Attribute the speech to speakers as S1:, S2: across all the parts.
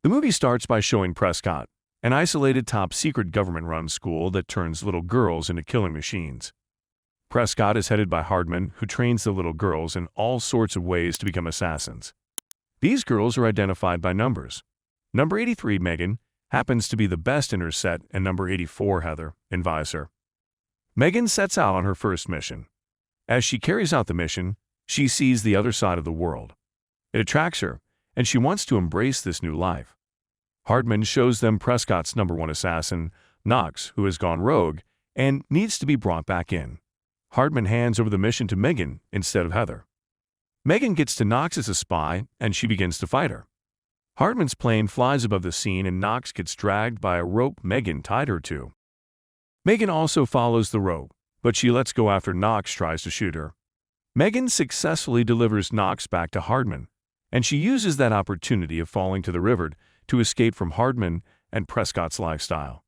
S1: The movie starts by showing Prescott, an isolated top-secret government-run school that turns little girls into killing machines. Prescott is headed by Hardman, who trains the little girls in all sorts of ways to become assassins. These girls are identified by numbers. Number 83, Megan, happens to be the best in her set, and number 84, Heather, envies her. Megan sets out on her first mission. As she carries out the mission, she sees the other side of the world. It attracts her, and she wants to embrace this new life. Hardman shows them Prescott's number one assassin, Knox, who has gone rogue and needs to be brought back in. Hardman hands over the mission to Megan instead of Heather. Megan gets to Knox as a spy, and she begins to fight her. Hardman's plane flies above the scene, and Knox gets dragged by a rope Megan tied her to. Megan also follows the rope, but she lets go after Knox tries to shoot her. Megan successfully delivers Knox back to Hardman, and she uses that opportunity of falling to the river to escape from Hardman and Prescott's lifestyle.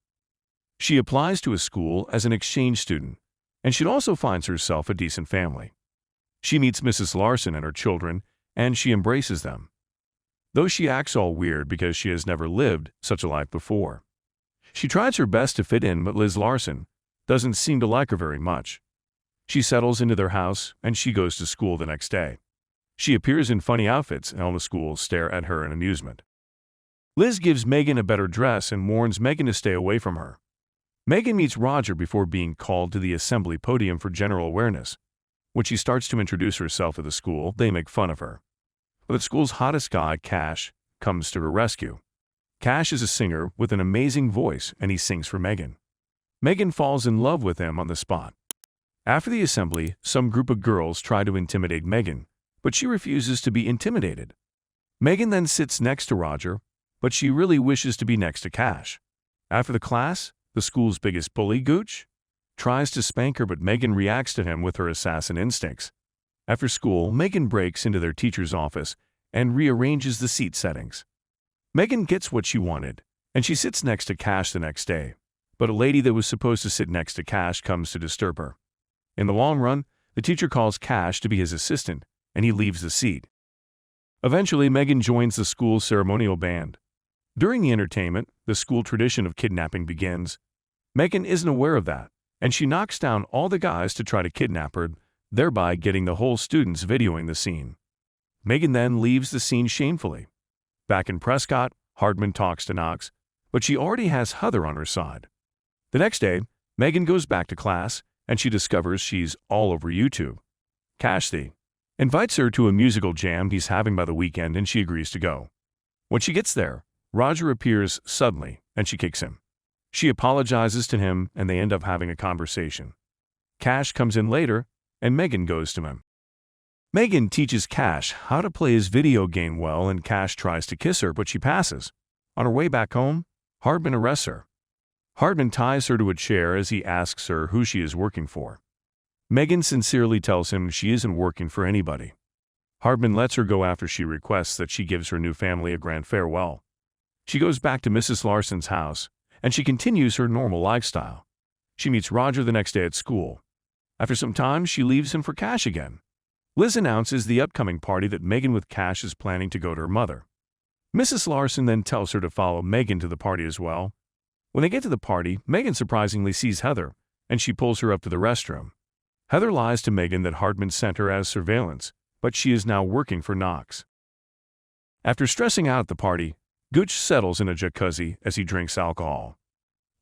S1: She applies to a school as an exchange student, and she also finds herself a decent family. She meets Mrs. Larson and her children, and she embraces them, though she acts all weird because she has never lived such a life before. She tries her best to fit in, but Liz Larson doesn't seem to like her very much. She settles into their house, and she goes to school the next day. She appears in funny outfits, and all the school stare at her in amusement. Liz gives Megan a better dress and warns Megan to stay away from her. Megan meets Roger before being called to the assembly podium for general awareness. When she starts to introduce herself at the school, they make fun of her. But the school's hottest guy, Cash, comes to her rescue. Cash is a singer with an amazing voice, and he sings for Megan. Megan falls in love with him on the spot. After the assembly, some group of girls try to intimidate Megan, but she refuses to be intimidated. Megan then sits next to Roger, but she really wishes to be next to Cash. After the class, the school's biggest bully, Gooch, tries to spank her, but Megan reacts to him with her assassin instincts. After school, Megan breaks into their teacher's office and rearranges the seat settings. Megan gets what she wanted, and she sits next to Cash the next day, but a lady that was supposed to sit next to Cash comes to disturb her. In the long run, the teacher calls Cash to be his assistant, and he leaves the seat. Eventually, Megan joins the school's ceremonial band. During the entertainment, the school tradition of kidnapping begins. Megan isn't aware of that, and she knocks down all the guys to try to kidnap her, thereby getting the whole students videoing the scene. Megan then leaves the scene shamefully. Back in Prescott, Hardman talks to Knox, but she already has Heather on her side. The next day, Megan goes back to class, and she discovers she's all over YouTube. Cash invites her to a musical jam he's having by the weekend, and she agrees to go. When she gets there, Roger appears suddenly, and she kicks him. She apologizes to him, and they end up having a conversation. Cash comes in later, and Megan goes to him. Megan teaches Cash how to play his video game well, and Cash tries to kiss her, but she passes. On her way back home, Hardman arrests her. Hardman ties her to a chair as he asks her who she is working for. Megan sincerely tells him she isn't working for anybody. Hardman lets her go after she requests that she gives her new family a grand farewell. She goes back to Mrs. Larson's house, and she continues her normal lifestyle. She meets Roger the next day at school. After some time, she leaves him for Cash again. Liz announces the upcoming party that Megan with Cash is planning to go to her mother. Mrs. Larson then tells her to follow Megan to the party as well. When they get to the party, Megan surprisingly sees Heather, and she pulls her up to the restroom. Heather lies to Megan that Hardman sent her as surveillance, but she is now working for Knox. After stressing out at the party, Gooch settles in a jacuzzi as he drinks alcohol.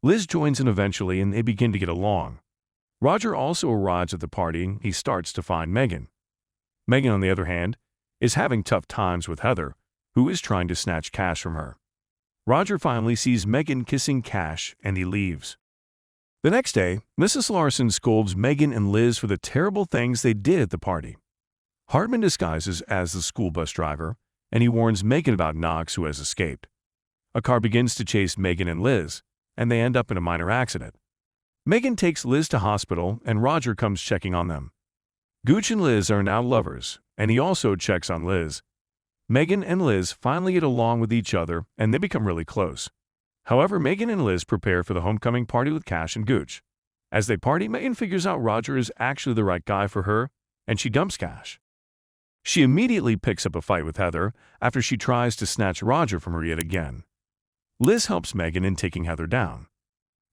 S1: Liz joins in eventually, and they begin to get along. Roger also arrives at the party, and he starts to find Megan. Megan, on the other hand, is having tough times with Heather, who is trying to snatch Cash from her. Roger finally sees Megan kissing Cash, and he leaves. The next day, Mrs. Larson scolds Megan and Liz for the terrible things they did at the party. Hardman disguises as the school bus driver, and he warns Megan about Knox, who has escaped. A car begins to chase Megan and Liz, and they end up in a minor accident. Megan takes Liz to hospital, and Roger comes checking on them. Gooch and Liz are now lovers, and he also checks on Liz. Megan and Liz finally get along with each other, and they become really close. However, Megan and Liz prepare for the homecoming party with Cash and Gooch. As they party, Megan figures out Roger is actually the right guy for her, and she dumps Cash. She immediately picks up a fight with Heather after she tries to snatch Roger from her yet again. Liz helps Megan in taking Heather down.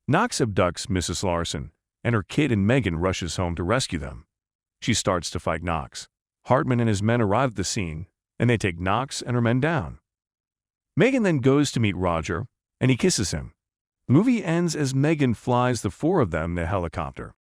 S1: Knox abducts Mrs. Larson, and her kid and Megan rushes home to rescue them. She starts to fight Knox. Hartman and his men arrive at the scene, and they take Knox and her men down. Megan then goes to meet Roger, and he kisses him. The movie ends as Megan flies the four of them in a helicopter.